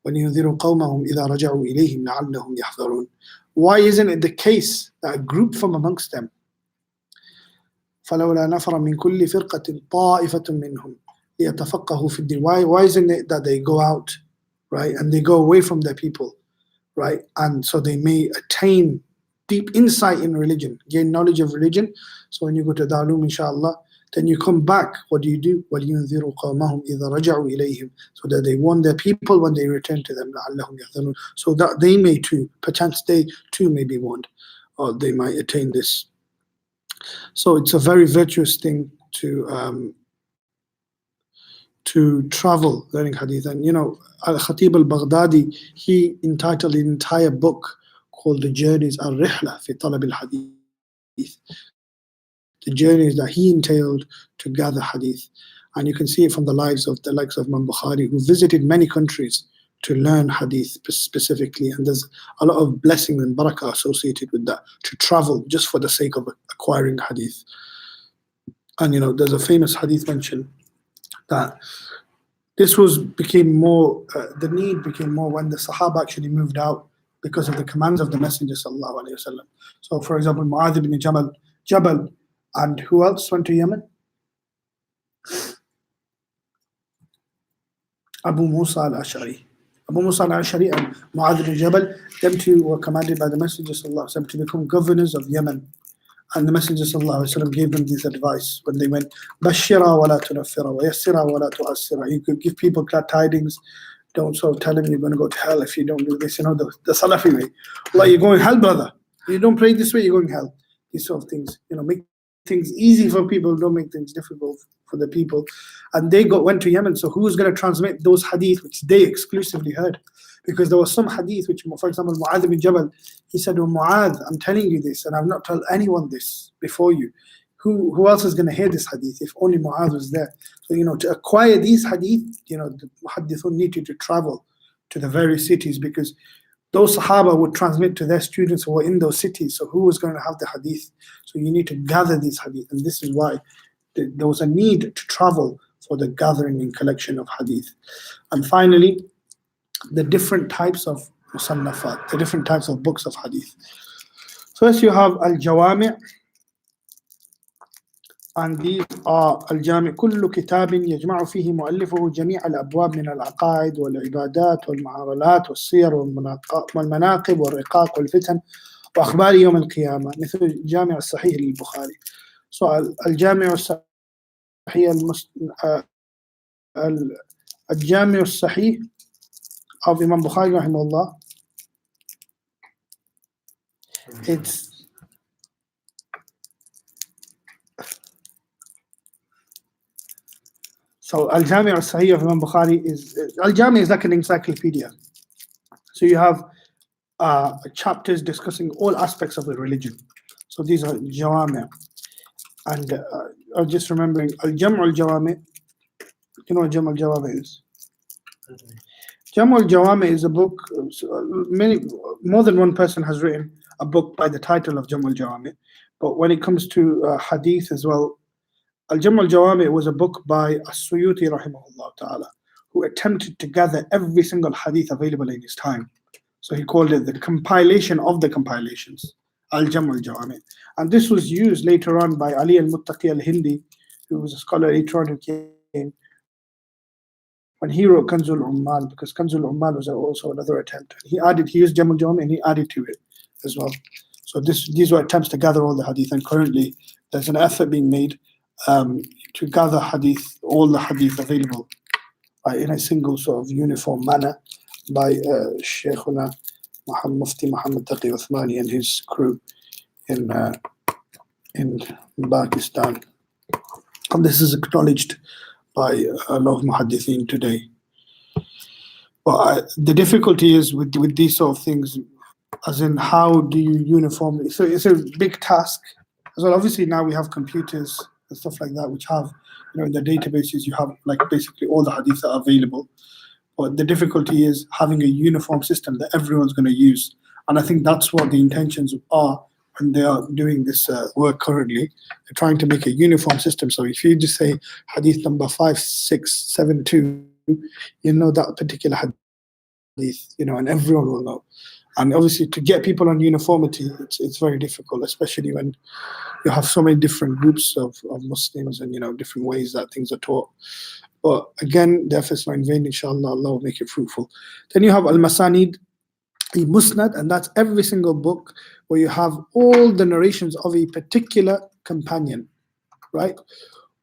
ولينذروا قومهم إذا رجعوا إليهم لعلهم يحذرون. Why isn't it the case that a group from amongst them, فلولا نفر من كل فرقة طائفة منهم ليتفقهوا في الدين, why isn't it that they go out right? And they go away from their people, right? And so they may attain deep insight in religion, gain knowledge of religion. So when you go to Dalum, inshallah, then you come back. What do? وَلْيُنذِرُوا قَوْمَهُمْ إِذَا رَجَعُوا إِلَيْهِمْ, so that they warn their people when they return to them, لَعَلَّهُمْ يَحْذَرُونَ, so that they may too, perchance they too may be warned, or they might attain this. So it's a very virtuous thing to travel learning hadith. And Al-Khatib al-Baghdadi, he entitled an entire book called The Journeys al-Rihla fi Talab al-Hadith, the journeys that he entailed to gather hadith. And you can see it from the lives of the likes of Imam Bukhari, who visited many countries to learn hadith specifically. And there's a lot of blessing and barakah associated with that, to travel just for the sake of acquiring hadith. And there's a famous hadith mention that this became more, the need became more when the Sahaba actually moved out because of the commands of the Messenger sallallahu alaihi wasallam. So for example, Mu'adh ibn Jabal, and who else went to Yemen? Abu Musa al-Ash'ari. Abu Musa al-Ash'ari and Mu'adh ibn Jabal, them two were commanded by the Messenger sallallahu alaihi wasallam to become governors of Yemen. And the Messenger sallallahu alaihi wasallam gave them this advice when they went, Bashira wa la tunaffira wa yassira wa la tu'assira. You could give people glad tidings. Don't sort of tell them you're going to go to hell if you don't do this. The Salafi way. Well, you're going hell, brother. You don't pray this way, you're going hell. These sort of things. Make things easy for people, don't make things difficult for the people. And they went to Yemen. So who's going to transmit those hadith which they exclusively heard? Because there was some hadith which, for example, Mu'adh bin Jabal, he said, "Oh Mu'adh, I'm telling you this, and I've not told anyone this before you. Who else is going to hear this hadith if only Mu'adh was there?" So, to acquire these hadith, the Muhaddithun needed to travel to the various cities, because those Sahaba would transmit to their students who were in those cities. So who was going to have the hadith? So you need to gather these hadith. And this is why there was a need to travel for the gathering and collection of hadith. And finally, the different types of musannafat, the different types of books of hadith. First you have al-Jawami', and these are al-Jami' كل كتاب يجمع فيه مؤلفه جميع الأبواب من العقائد والعبادات والمعاملات والسير والمناقب والرقاق والفتن وأخبار يوم القيامة، مثل الجامع الصحيح للبخاري. So الجامع الصحيح الجامع الصحيح of Imam Bukhari rahimahullah, so Al-Jami' al-Sahih of Imam Bukhari Al-Jami' is like an encyclopedia. So you have chapters discussing all aspects of the religion. So these are Jawami'. And I'm just remembering Al-Jam' al-Jawami'. You know what Jam' al-Jawami' is? Jam' al-Jawami' is a book, more than one person has written a book by the title of Jam' al-Jawami'. But when it comes to hadith as well, Al-Jam' al-Jawami' was a book by As-Suyuti rahimahullah ta'ala, who attempted to gather every single hadith available in his time. So he called it the compilation of the compilations, Al-Jam' al-Jawami'. And this was used later on by Ali al-Muttaqi al-Hindi, who was a scholar later on who came, when he wrote Kanzul Ummal, because Kanzul Ummal was also another attempt. He used Jam' al-Jawami' and he added to it as well. So these were attempts to gather all the hadith, and currently there's an effort being made to gather hadith, all the hadith available in a single sort of uniform manner by Shaykhuna Mufti Muhammad Taqi Uthmani and his crew in Pakistan. And this is acknowledged by a lot of muhaddithin today. But the difficulty is with these sort of things, as in how do you uniformly, so it's a big task as well. Obviously now we have computers and stuff like that, which have, in the databases you have like basically all the hadiths that are available. But the difficulty is having a uniform system that everyone's going to use. And I think that's what the intentions are when they are doing this work currently. They're trying to make a uniform system. So if you just say hadith number 5672, you know that particular hadith, and everyone will know. And obviously to get people on uniformity, it's very difficult, especially when you have so many different groups of Muslims and different ways that things are taught. But again, the effort's not in vain, inshallah, Allah will make it fruitful. Then you have Al-Masanid, the Musnad, and that's every single book where you have all the narrations of a particular companion, right?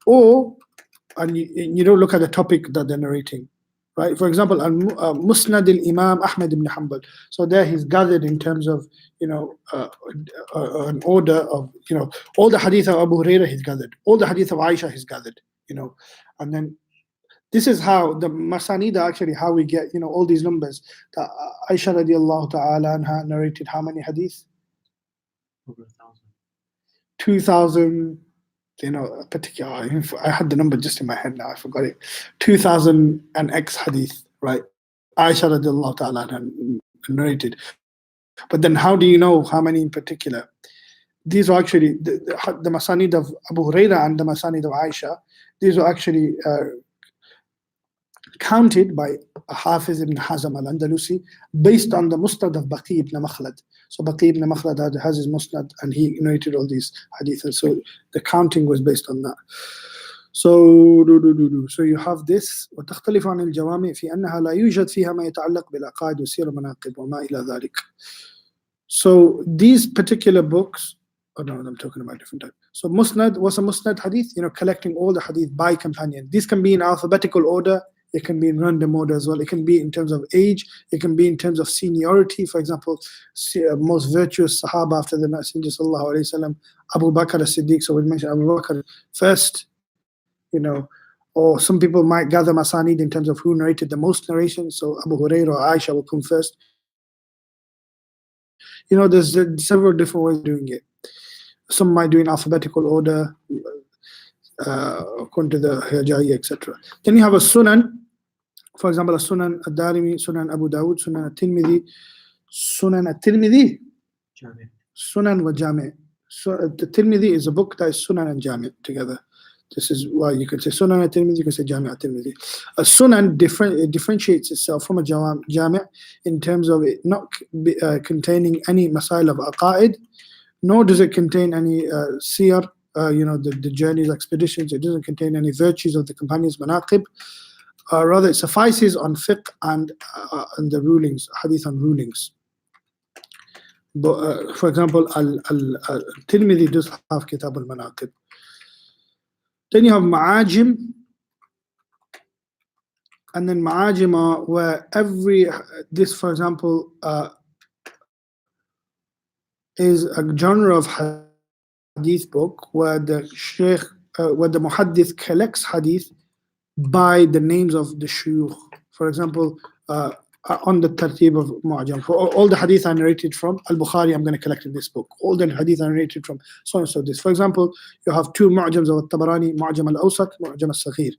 And you don't look at the topic that they're narrating, right? For example, Musnad al-Imam Ahmad ibn Hanbal. So there he's gathered in terms of, an order of, all the hadith of Abu Hurairah he's gathered, all the hadith of Aisha he's gathered, and then this is how the Masanid are actually how we get, all these numbers. That Aisha radiallahu ta'ala anha narrated how many hadith? Over 1,000. 2,000, particular. I had the number just in my head now, I forgot it. 2,000 and X hadith, right? Aisha radiallahu ta'ala anha narrated. But then how do you know how many in particular? These are actually the Masanid of Abu Hurairah and the Masanid of Aisha. These are actually counted by Hafiz ibn Hazm al-Andalusi based on the Musnad of Baqi ibn Makhlad. So Baqi ibn Makhlad has his Musnad and he narrated all these hadiths. So the counting was based on that. So you have this. وتختلف عن الجوامع في أنها لا يوجد فيها ما يتعلق بالعقائد والسير والمناقب وما إلى ذلك. So these particular books, I'm talking about different type. So Musnad, what's a Musnad hadith? Collecting all the hadith by companion. These can be in alphabetical order. It can be in random order as well. It can be in terms of age. It can be in terms of seniority. For example, most virtuous Sahaba after the Messenger sallallahu alaihi wasallam, Abu Bakr as-Siddiq. So we mentioned Abu Bakr first, or some people might gather Masanid in terms of who narrated the most narrations. So Abu Hurairah or Aisha will come first. There's several different ways of doing it. Some might do in alphabetical order, according to the Hijai, etc. Then you have a Sunan, for example, a Sunan al-Darimi, Sunan Abu Dawud, Sunan al-Tirmidhi, Jami'. Sunan wa Jami'. So the Tirmidhi is a book that is Sunan and Jami' together. This is why you can say Sunan al-Tirmidhi, you can say Jami' al-Tirmidhi. A Sunan differentiates itself from a Jami' in terms of it not containing any masail of aqaid, nor does it contain any siyar, the journeys, expeditions. It doesn't contain any virtues of the companions, manaqib. Rather, it suffices on fiqh and the rulings, hadith and rulings. But, for example, Tirmidhi does have Kitab al-Manaqib. Then you have Ma'ajim, and then Ma'ajim are where this, for example, is a genre of hadith book where the Sheikh, where the Muhaddith collects hadith by the names of the shuyukh. For example, on the tartib of Mu'jam. For all the hadith I narrated from Al-Bukhari, I'm going to collect in this book. All the hadith I narrated from so and so this. For example, you have two Mu'jams of Al-Tabarani, Mu'jam Al-Awsat, Mu'jam Al-Saghir.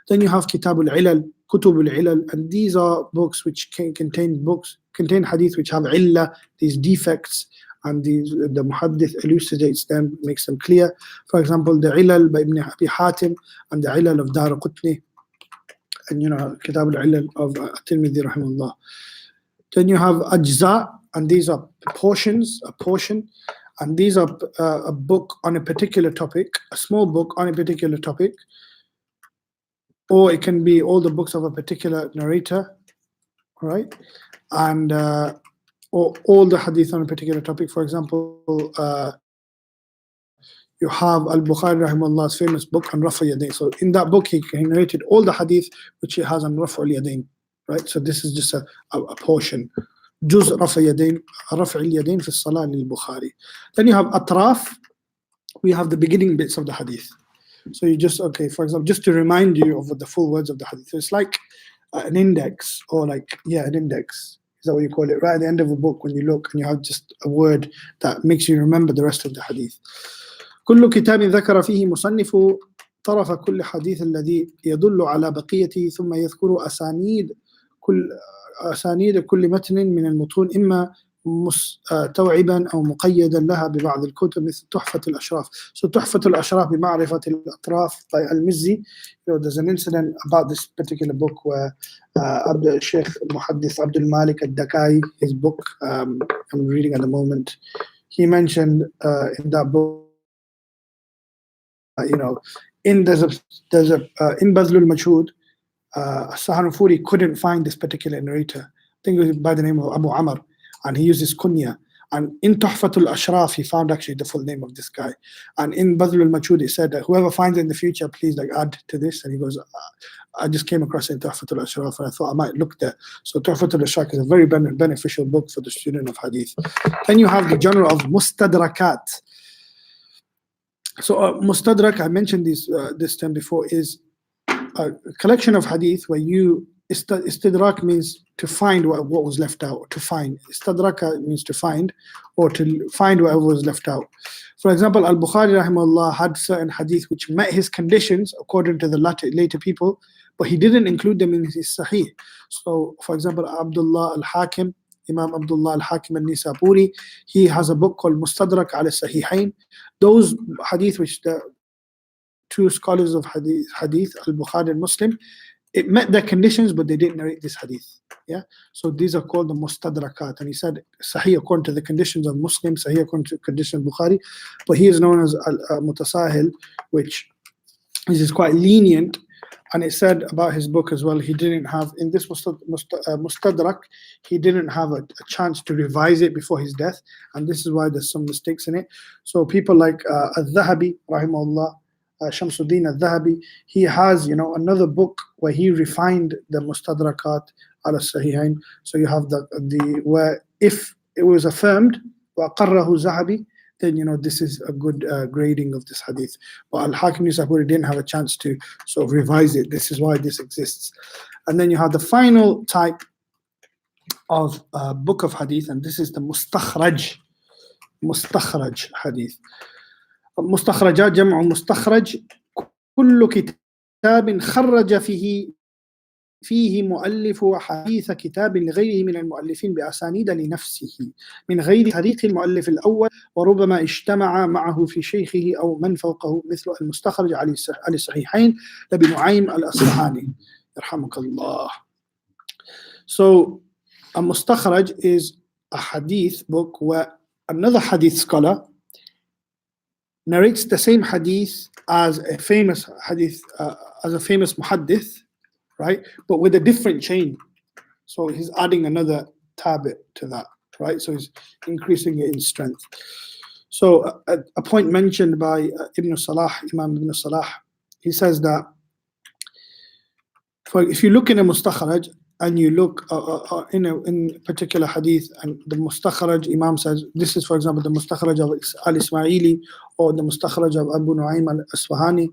Then you have Kitab Al-Ilal, Kutub Al-Ilal, and these are books which contain hadith which have illah, these defects, and the Muhaddith elucidates them, makes them clear. For example, the Ilal by Ibn Abi Hatim and the Ilal of Daraqutni, and Kitab al-Ilal of At-Tirmidhi rahimahullah. Then you have Ajza, and these are a portion, and these are a book on a particular topic, a small book on a particular topic, or it can be all the books of a particular narrator, right? And or all the hadith on a particular topic. For example, you have Al-Bukhari rahimahullah's famous book on Rafa Yadayn. So in that book, he narrated all the hadith which he has on Rafa al-Yadayn, right? So this is just a portion. Juz Rafa Yadayn, Rafa al-Yadayn fi Salah al-Bukhari. Then you have Atraf. We have the beginning bits of the hadith. So you just, for example, just to remind you of the full words of the hadith. So it's like an index, or an index. Is that what you call it? Right at the end of a book, when you look and you have just a word that makes you remember the rest of the hadith. كل كتاب ذكر فيه مصنف طرف كل حديث الذي يدل على بقيته ثم يذكر أسانيد كل متن من المتون إما مستوعبا أو مقيدا لها ببعض الكتب مثل تحفة الأشراف. So تحفة الأشراف بمعرفة الأطراف by Al-Mizzi. There's an incident about this particular book where Sheikh Muhaddith Abdul Malik al-Dakai, his book I'm reading at the moment, he mentioned in that book, in Bazlul Majhud, Saharanpuri couldn't find this particular narrator. I think it was by the name of Abu Amr, and he used his kunya. And in Tuhfatul Ashraf, he found actually the full name of this guy. And in Badr al-Machud, it said that whoever finds it in the future, please like add to this. And he goes, I just came across it in Tuhfatul Ashraf, and I thought I might look there. So Tuhfatul Ashraf is a very beneficial book for the student of hadith. Then you have the genre of mustadrakat. So mustadrak, I mentioned this term before, is a collection of hadith where you istidrak means to find what was left out, to find. Istadraka means to find, or to find whatever was left out. For example, Al-Bukhari rahimahullah had certain hadith which met his conditions according to the later people, but he didn't include them in his Sahih. So, for example, Abdullah al-Hakim, Imam Abdullah al-Hakim al-Nisapuri, he has a book called Mustadrak al-Sahihain. Those hadith which the two scholars of hadith, Al-Bukhari and Muslim, it met their conditions, but they didn't narrate this hadith. Yeah, so these are called the mustadrakat. And he said Sahih according to the conditions of Muslim, Sahih according to the conditions of Bukhari, but he is known as Mutasahil, which is quite lenient. And it said about his book as well, he didn't have, in this Mustadrak, he didn't have a chance to revise it before his death, and this is why there's some mistakes in it. So people like Al-Dhahabi, rahimahullah, Shamsuddin al-Dhahabi, he has, another book where he refined the Mustadrakat al-Sahihain. So you have the where if it was affirmed, وَأَقَرَّهُ Zahabi, then this is a good grading of this hadith. But Al-Hakim Nisapuri didn't have a chance to sort of revise it. This is why this exists. And then you have the final type of book of hadith, and this is the mustakhraj hadith. مستخرجات جمع مستخرج كل كتاب خرج فيه مؤلف حديث كتاب لغيره من المؤلفين بأسانيد لنفسه من غير طريق المؤلف الأول، وربما اجتمع معه في شيخه أو من فوقه، مثل المستخرج على الصحيحين لابن نعيم الأصفهاني يرحمك الله. So a mustakhraj is a hadith book where another hadith scholar narrates the same hadith as a famous hadith, as a famous muhaddith, right? But with a different chain. So he's adding another tabit to that, right? So he's increasing it in strength. So a point mentioned by Ibn Salah, Imam Ibn Salah, he says that if you look in a mustakhraj and you look in a particular hadith, and the mustakhraj Imam says, this is for example the mustakhraj of al-Ismaili or the mustakhraj of Abu Nu'aym al-Asfahani,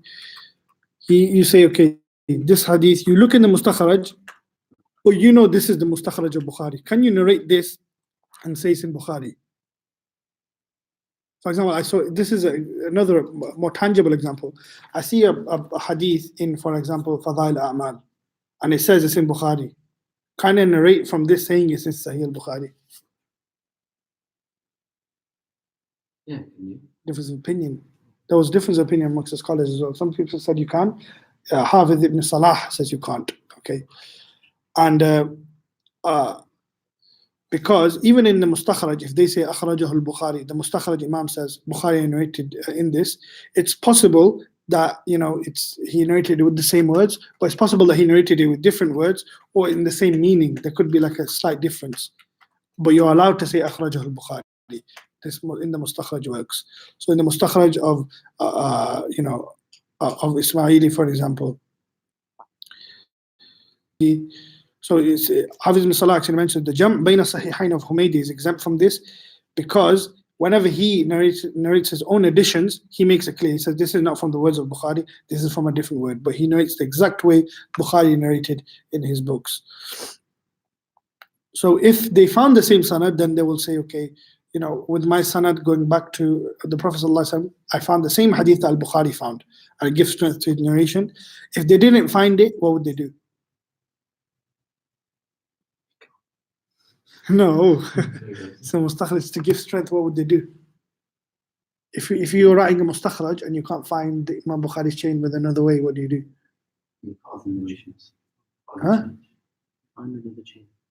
you say, okay, this hadith, you look in the mustakhraj, but this is the mustakhraj of Bukhari. Can you narrate this and say it's in Bukhari? For example, I saw, this is another more tangible example. I see a hadith in, for example, Fadail A'mal, and it says it's in Bukhari. Can I narrate from this saying it's in Sahih al-Bukhari? Yeah. Difference of opinion. There was difference of opinion amongst the scholars as well. Some people said you can. Hafiz ibn Salah says you can't. Okay, and because even in the mustakhraj, if they say akhrajahu al-Bukhari, the mustakhraj Imam says Bukhari narrated in this, it's possible that he narrated it with the same words, but it's possible that he narrated it with different words or in the same meaning. There could be like a slight difference, but you're allowed to say akhrajahu al-Bukhari. This in the mustakhraj works. So in the mustakhraj of of Ismaili, for example, so it's Hafiz ibn Salah actually mentioned the jam' bayna sahihain of Humaydi is exempt from this, because whenever he narrates his own additions, he makes it clear. He says this is not from the words of Bukhari, this is from a different word, but he narrates the exact way Bukhari narrated in his books. So if they found the same sanad, then they will say, okay, with my sanad going back to the Prophet ﷺ, I found the same hadith that Al-Bukhari found, and it gives strength to his narration. If they didn't find it, what would they do? No. So mustakhraj, to give strength, what would they do? If you're writing a mustakhraj and you can't find the Imam Bukhari's chain with another way, what do you do? Huh?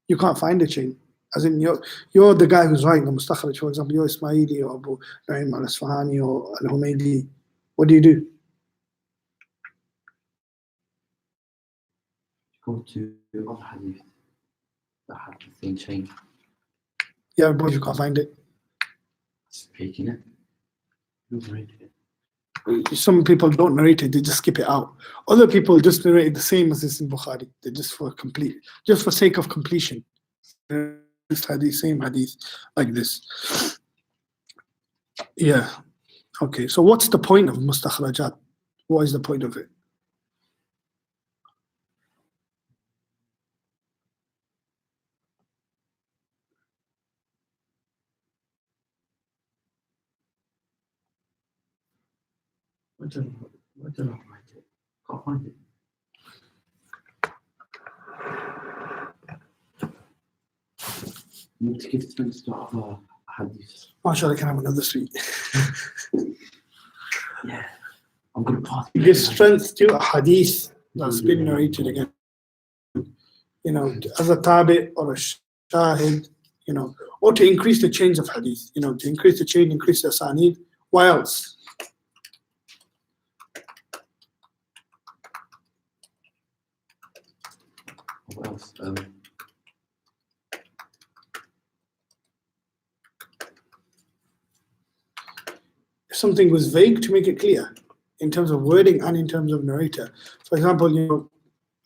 You can't find the chain. As in, you're the guy who's writing the mustakhraj, for example, you're Ismaili or Abu Nu'aym al-Asfahani or al-Humaydi. What do you do? go to other hadith that have the same chain. Yeah, but you can't find it. Speaking it. Who narrated it? Some people don't narrate it, they just skip it out. Other people just narrate the same as this in Bukhari. They just for sake of completion. This hadith, same hadith like this. Yeah. Okay. So what's the point of mustakhrajat? What is the point of it? Why don't I write it? Can't find it. Need to give strength to other hadiths. MashaAllah, can I have another sweet? Yeah. I'm going to pass. Give strength to a hadith that's been narrated again. You know, as a tabi or a shahid, you know, or to increase the chains of hadith, you know, to increase the chain, increase the sanid. Why else? What else? If something was vague, to make it clear in terms of wording and in terms of narrator. For example, you know,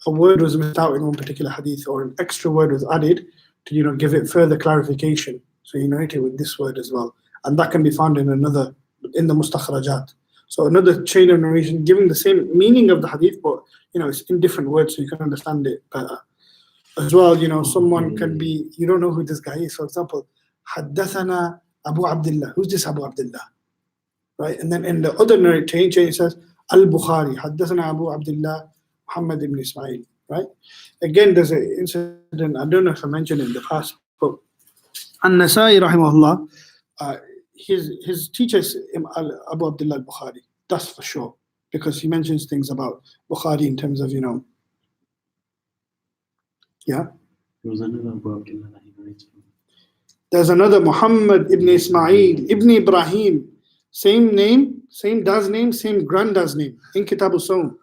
a word was missed out in one particular hadith, or an extra word was added to, you know, give it further clarification. So you narrate it with this word as well, and that can be found in the mustakhrajat. So another chain of narration giving the same meaning of the hadith, but you know, it's in different words, so you can understand it better. As well, you know, someone can be, you don't know who this guy is. For example, Haddathana Abu Abdullah. Who's this Abu Abdullah? Right? And then in the other narrating chain it says Al-Bukhari. Haddathana Abu Abdullah Muhammad ibn Ismail. Right? Again, there's an incident, I don't know if I mentioned it in the past, but An-Nasai rahimahullah, his teacher is Abu Abdullah al-Bukhari. That's for sure. Because he mentions things about Bukhari in terms of, you know, yeah. There was another Abu Abdullah that he narrates from. There's another Muhammad ibn Ismail ibn Ibrahim, same name, same dad's name, same granddad's name in Kitab al-Sawm.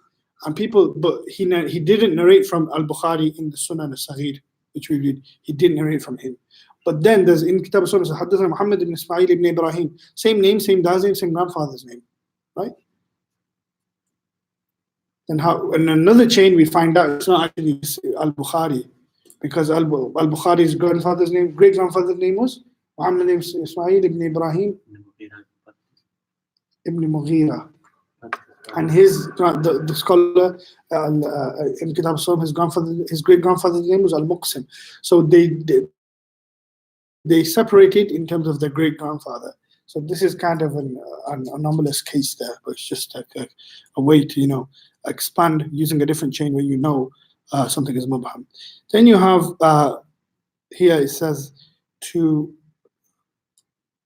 And people, but he didn't narrate from al-Bukhari in the Sunan al-Saghir, which we read. He didn't narrate from him. But then there's in Kitab al-Sawm, Haddathana Muhammad ibn Ismail ibn Ibrahim, same name, same dad's name, same grandfather's name, right? And how in another chain we find out it's not actually al-Bukhari, because al-Bukhari's grandfather's name, great grandfather's name was Muhammad ibn Ismail ibn Ibrahim ibn Mughira. And his the scholar in Kitab al-Sawm, his great grandfather's name was al-Muqsim. So they separated in terms of their great grandfather. So this is kind of an anomalous case there, but it's just a way to, you know, expand using a different chain where you know something is mubham. Then you have here it says to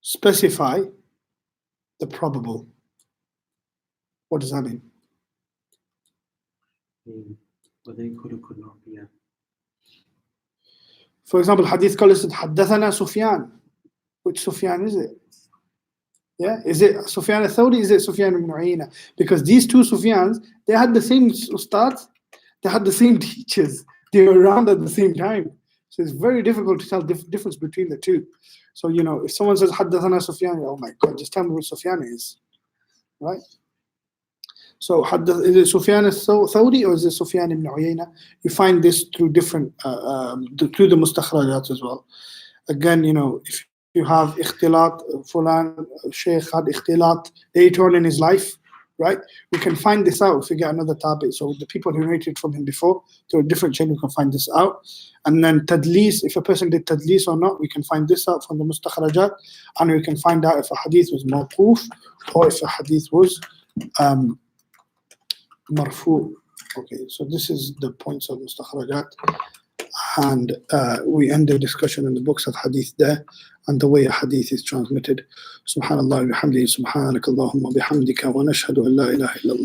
specify the probable. What does that mean? Whether it could or could not be. For example, hadith scholar said Haddathana Sufyan. Which Sufyan is it? Yeah, is it Sufyan al-Thawri? Is it Sufyan ibn Uyayna? Because these two Sufyans, they had the same ustads, they had the same teachers, they were around at the same time. So it's very difficult to tell the difference between the two. So, you know, if someone says Haddathana Sufyan, oh my God, just tell me what Sufyan is, right? So is it Sufyan al-Thawri or is it Sufyan ibn Uyayna? You find this through different, through the mustakhrajat as well. Again, you know, if you have ikhtilat, fulan, shaykh had ikhtilat later on in his life, right? We can find this out if we get another tabi. So the people who narrated from him before, through a different chain, we can find this out. And then tadlis, if a person did tadlis or not, we can find this out from the mustakhrajat, and we can find out if a hadith was mawquf or if a hadith was marfu. Okay, so this is the points of mustakhrajat. And we end the discussion in the books of hadith there and the way a hadith is transmitted. Subhanallah wa bihamdihi, subhanakallahumma bihamdika wa nashhadu an la ilaha illallah.